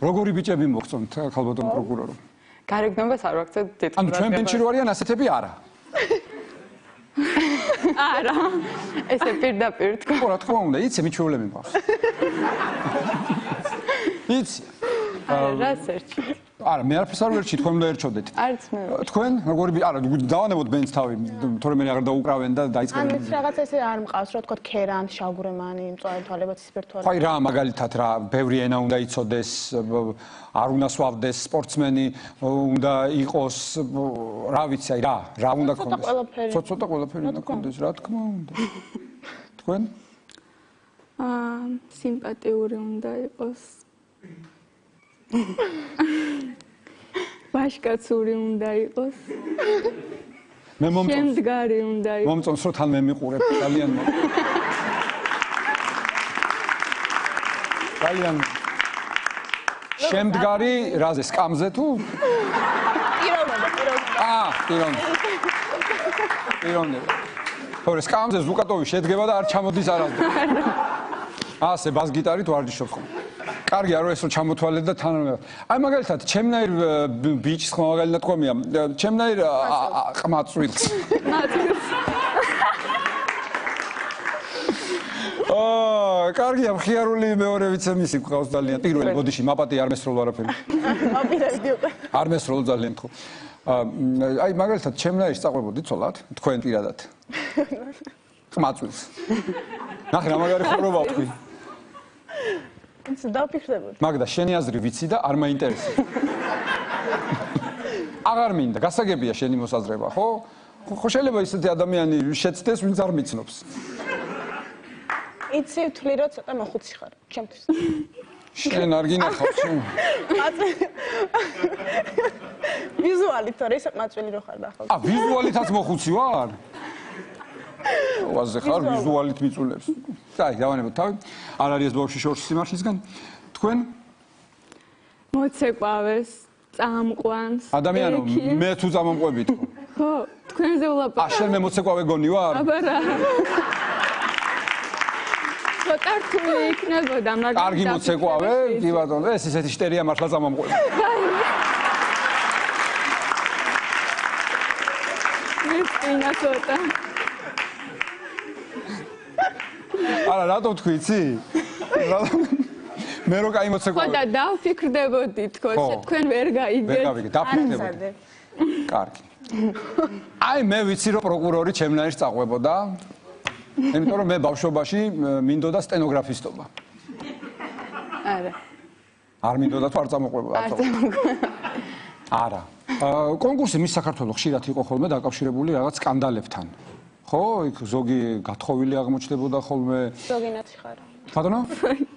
როგორი ბიჭები მოგწონთ, ხალბატონ პროკურორო? გარეგნობას არ ვაქცევთ თითქოს. ანუ ჩვენ ბენჩი რო არიან ასეთები არა. არა. ესე პირდაპირ თქვა. ხო, რა თქმა უნდა, იცი მიჩვეულები მყავს. იცი. რა სერჩი? არა, მე არაფერს არ ვერჩი, თქვენ უნდა ერჩოდეთ. არც მე. თქვენ როგორი არა, დავანებოთ ბენს თავი, თორემ მე აღარ დაუკრავენ და დაიწყებენ. ან რაღაც ესე არ მყავს, რა თქვა ქერან, შავგურემანი, მწვავე თვალებად, ცისფერ თვალებად. ხო, რა, მაგალითად რა, ბევრი ენა უნდა იცოდეს, არ უნდა სვავდეს სპორტსმენი, უნდა იყოს, რა ვიცი, აი რა უნდა ქონდეს. ცოტა ყველაფერი უნდა ქონდეს, რა თქმა უნდა. თქვენ? სიმპათიური უნდა იყოს. ვაშკაცური უნდა იყოს. მე შემდგარი უნდა იყოს. მომწონს რომ თან მე მიყურებ ძალიან. ძალიან შემდგარი რაზე სკამზე თუ? პიროვნება. თორე სკამზე ზუკატოვი შედგება და არ ჩამოდის არასდროს. ასე ბას გიტარით ვარჯიშობ ხოლმე. კარგი არა ეს რომ ჩამოთვალეთ და თან აი მაგალითად ჩემნაირ ბიჭს ხმა მაგალითად თქვამია ჩემნაირ ყმაწვილს კარგია, მხიარული მეორე ვიცემისი გყავს ძალიან. პირველი ბოდიში მაპატი არ მესროლ არაფერი. მოპირებდი უკვე. არ მესროლ ძალიან ხო. აი მაგალითად ჩემნაირს წაყვებოდი ცოლად, თქვენ პირადად. ყმაწვილს. ნახე რა მაგარი ხორობა ვთქვი. დავფიქრდებოდი. მაგდა შენი აზრი ვიცი და არ მაინტერესებს. აღარ მინდა, გასაგებია შენი მოსაზრება, ხო? ხო შეიძლება ისეთი ადამიანი შეცდეს, ვინც არ მიცნობს. იცი ვთვლი რომ ცოტა მოხუცი ხარ ჩემთვის. შენ არ გინახავს შენ. ვიზუალით თორე ისე მაწვილი რო ხარ ნახავს. ვიზუალითაც მოხუცი ვარ? ვაზე ხარ ვიზუალით მიწულებს. აი, დავანებოთ თავი. არ არის ეს ბავშვი შორში სიმართლისგან. თქვენ მოცეკვავეს, წამყვანს. ადამიანო, მე თუ წამომყვებით ხო? ხო, თქვენზე ვლაპარაკობ. შენ მე მოცეკვავე გონი ვარ? აბარა. ცოტა რთული იქნებოდა, მაგრამ კარგი მოცეკვავე, კი ბატონო, ეს ისეთი შტერია მართლა წამომყვები. მესტინა ცოტა. არა, რატო თქვი, იცი? მე რო კაი მოცეკვავე. ხო და დავფიქრდებოდი თქო, თქვენ ვერ გაიგეთ. ვერ გავიგე, დაფიქრდებოდი. კარგი. აი მე ვიცი რომ პროკურორი ჩემნაირს წაყვებოდა. იმიტომ რომ მე ბავშვობაში მინდოდა სტენოგრაფისტობა. არა. არ მინდოდა თუ არ წამოყვებოდა. არა. კონკურსი მის საქართველოს ხშირად იყო ხოლმე დაკავშირებული რაღაც სკანდალებთან. ხო, იქ ზოგი გათხოვილი აღმოჩნდებოდა ხოლმე. ზოგი ნაცი ხარ. ბატონო?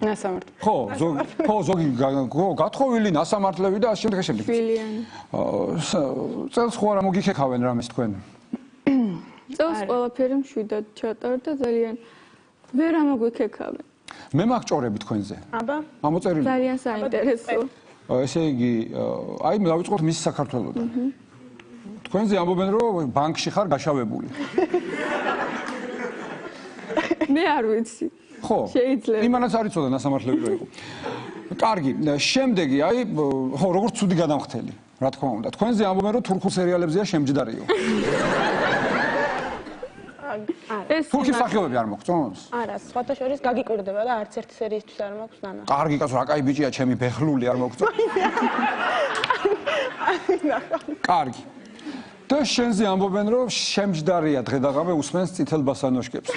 ნასამართლე. ხო, ზოგი გათხოვილი, ნასამართლები და ასე შემდეგ. შვილიანი. წელს ხო არა მოგიქეკავენ რამეს თქვენ? წელს ყველაფერი მშვიდად ჩატარდა ძალიან ვერ ამოგვიქეკავენ. მე მაგჭორები თქვენზე. აბა. ამოწერილი. ძალიან საინტერესო. ესე იგი, აი დავიწყოთ მის საქართველოსთან. თქვენზე ამბობენ რომ ბანკში ხარ გაშავებული. მე არ ვიცი. ხო. შეიძლება. იმანაც არ იცოდა ნასამართლები რო იყო. კარგი, შემდეგი, აი, ხო, როგორც ცუდი გადამხდელი, რა თქმა უნდა. თქვენზე ამბობენ რომ თურქულ სერიალებზეა შემჯდარიო. თურქი მსახიობები არ მოგწონს? არა, სხვათა შორის გაგიკვირდება და არც ერთი სერიისთვის არ მაქვს ნანა. კარგი კაცო, რა კაი ბიჭია, ჩემი ბეხლული არ მოგწონს? კარგი. და შენზე ამბობენ რომ შემჯდარია დღე და ღამე უსმენს წითელ ბასანოშკებს.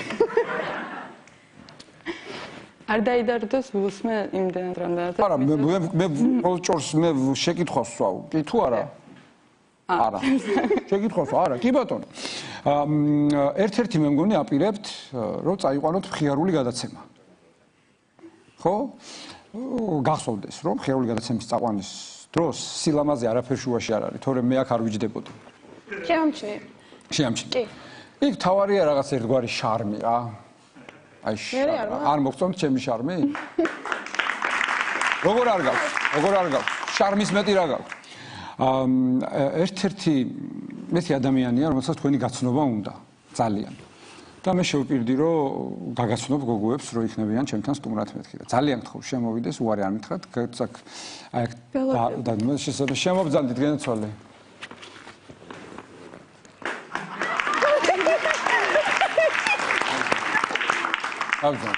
არ დაიდარდოს უსმე იმდენად რამდენად. არა, მე პროჭორს მე შეკითხვას ვსვავ. კი თუ არა? არა. შეკითხვას არა, კი ბატონო. ერთ-ერთი მე მგონი აპირებთ, რომ წაიყვანოთ მხიარული გადაცემა. ხო? გახსოვდეს, რომ მხიარული გადაცემის წაყვანის დროს სილამაზე არაფერ შუაში არ არის, თორემ მე აქ არ ვიჯდებოდი. შემჩნია. შემჩნია. იქ თავარია რაღაც ერთგვარი შარმი რა. აი არ მოგწონთ ჩემი შარმი? როგორ არ გაქვს? როგორ არ გაქვს? შარმის მეტი რა გაქვს? ერთ-ერთი მეთი ადამიანია, რომელსაც თქვენი გაცნობა უნდა, ძალიან. და მე შევპირდი, რომ გაგაცნობ გოგოებს, რომ იქნებიან ჩემთან სტუმრად მეთქი და ძალიან გთხოვ, შემოვიდეს, უარი არ მითხრათ, გაცაკ აი და შემობძანდით გენაცვალე. ავზან.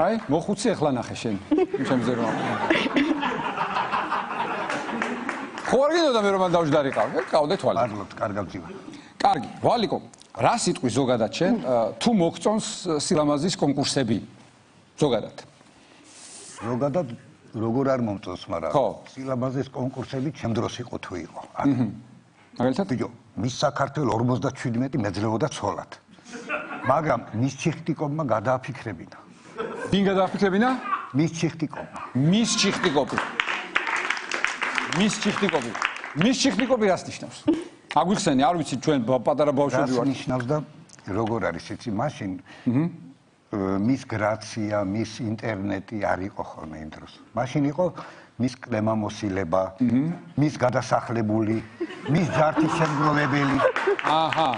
აი, მოხუცი ახლა ნახე შენ. ჩემზე რომ ხო არ გინდოდა მე რომ მან დავждარიყავ. ყავდე თვალი. არლოთ, კარგად ძივა. კარგი, ვალიკო, რა სიტყვი ზოგადად შენ თუ მოგწონს სილამაზის კონკურსები? ზოგადად. ზოგადად როგორ არ მომწონს, მაგრამ სილამაზის კონკურსები ჩემ დროს იყო თუ იყო. მაგალითად? ბიჭო, მის საქართველოს 57 მეძლეოდა ცოლად. მაგრამ მის ჩიხტიკობმა გადააფიქრებინა. ვინ გადააფიქრებინა? მის ჩიხტიკობმა. მის ჩიხტიკობი. მის ჩიხტიკობი. მის ჩიხტიკობი რას ნიშნავს? აგვიხსენი, არ ვიცი ჩვენ პატარა ბავშვები ვართ. რას ნიშნავს და როგორ არის იცი, მაშინ მის გრაცია, მის ინტერნეტი არ იყო ხოლმე იმ დროს. მაშინ იყო მის კლემამოსილება, მის გადასახლებული, მის ჯართის შემგროვებელი. აჰა.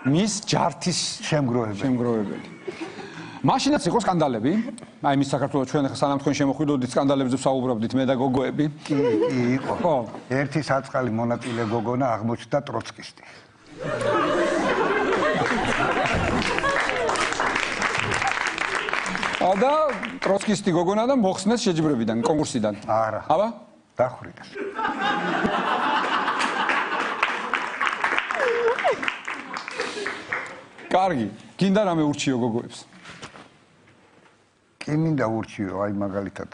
მის ჯართის შემგროვებელი. მაშინაც იყო სკანდალები. აი მის საქართველოს ჩვენ ახლა სანამ თქვენ შემოხვიდოდით სკანდალებზე ვსაუბრობდით მე და გოგოები. კი, იყო. ხო, ერთი საწყალი მონაწილე გოგონა აღმოჩნდა ტროცკისტი. და ტროცკისტი გოგონა და მოხსნეს შეჯიბრებიდან, კონკურსიდან. არა. აბა? დახვრიტეს. კარგი, გინდა რამე ურჩიო გოგოებს? კი მინდა ურჩიო, აი მაგალითად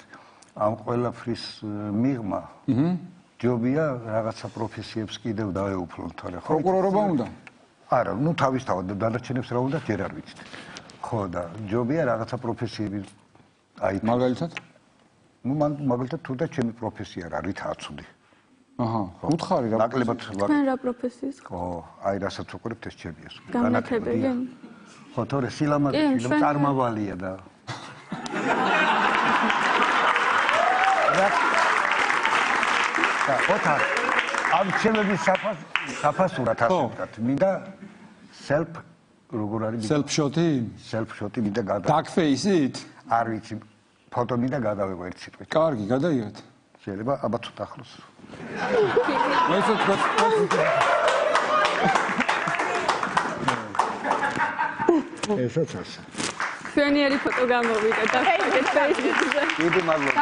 ამ ყველაფრის მიღმა. ჯობია რაღაცა პროფესიებს კიდევ დაეუფლონ, თორე ხო? პროკურორობა უნდა? არა, ნუ თავისთავად დანარჩენებს რა უნდა ჯერ არ ვიცით. ხო და ჯობია რაღაცა პროფესიები აი მაგალითად? ნუ მან მაგალითად თუ და ჩემი პროფესია რა რით აცუდი. აჰა, უთხარი რა. ნაკლებად თქვენ რა პროფესიის? ხო, აი რასაც უყურებთ ეს ჩემია. განათლებელი? ხო, თორე სილამაზე წარმავალია და და ოთარ ამ ჩემების საფასურად ასე ვთქვათ, მინდა self როგორ არის self shot-ი? self shot-ი მინდა dark face-ით? არ ვიცი, ფოტო მინდა გადავიღო ერთ სიტყვით. კარგი, გადაიღეთ. შეიძლება აბა ცოტა ახლოს. ესაც ასე. ჩვენიერი ფოტო გამოვიდა და Facebook-ზე. დიდი მადლობა.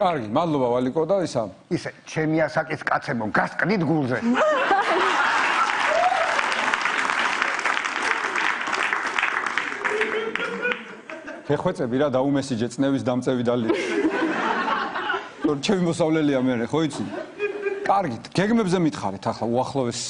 კარგი, მადლობა ვალიკო და ისა. ისე ჩემი ასაკის კაცებო, გასკნით გულზე. გეხვეწები რა დაუმესიჯე წნევის დამწევი და ლი. ჩემი მოსავლელია მე, ხო იცი? კარგი, გეგმებზე მითხარით ახლა უახლოეს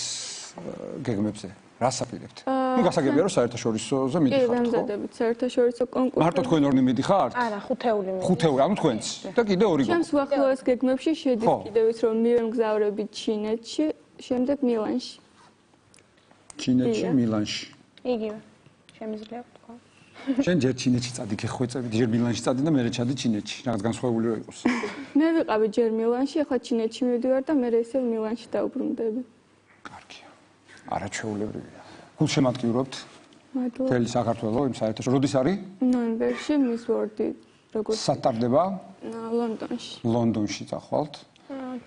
გეგმებზე. რას აპირებთ? ნუ გასაგებია რომ საერთაშორისოზე კი, მიდიხართ, ხო? ვემზადებით საერთაშორისო კონკურსზე. მარტო თქვენ ორნი მიდიხართ? არა, ხუთეული მინდა. ხუთეული, ანუ თქვენც. და კიდე ორი გოგო. ჩემს უახლოეს გეგმებში შედის კიდევ ის რომ მივემგზავრებით ჩინეთში, შემდეგ მილანში. ჩინეთში, მილანში. იგივე. შემიძლია ვთქვა. შენ ჯერ ჩინეთში წადი გეხვეწები, ჯერ მილანში წადი და მერე ჩადი ჩინეთში. რაღაც განსხვავებული რო იყოს. მე ვიყავი ჯერ მილანში, ახლა ჩინეთში მივდივარ და მერე ისევ მილანში დავბრუნდები. კარგია. არაჩვეულებრივია. გულშემატკივრობთ. მადლობა. მთელი საქართველოს იმ საერთაშორისო. როდის არის? ნოემბერში Miss World-ი როგორც სატარდება? ლონდონში. ლონდონში წახვალთ.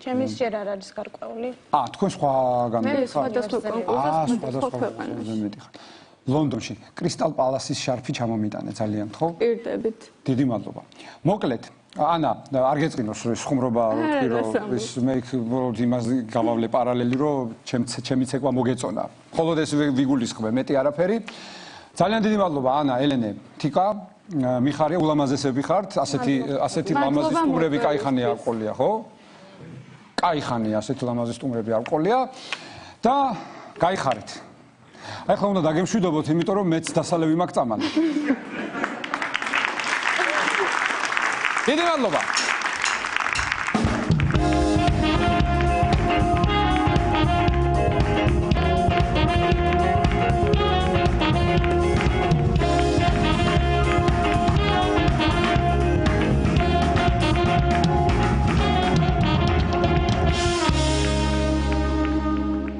ჩემის ჯერ არ არის გარკვეული. თქვენ სხვაგან მე მიდიხართ? სხვადასხვა კონკურსზე სხვადასხვა ქვეყანაში. მიდიხართ. ლონდონში კრისტალ პალასის შარფი ჩამომიტანე ძალიან ხო? პირდებით. დიდი მადლობა. მოკლედ, ანა, არ გეწყინოს ხუმრობა ვთქვი რომ ის მე იმას გავავლე პარალელი რომ ჩემი ცეკვა მოგეწონა. მხოლოდ ეს ვიგულისხმე, მეტი არაფერი. ძალიან დიდი მადლობა ანა, ელენე, თიკა, მიხარია ულამაზესები ხართ, ასეთი ლამაზი სტუმრები кайხანია არ ყოლია, ხო? кайხანია, ასეთი ლამაზი სტუმრები არ ყოლია და кайხარით. აი ხლა უნდა დაგემშვიდობოთ, იმიტომ რომ მეც დასალევი მაქვს წამალი. დიდი მადლობა.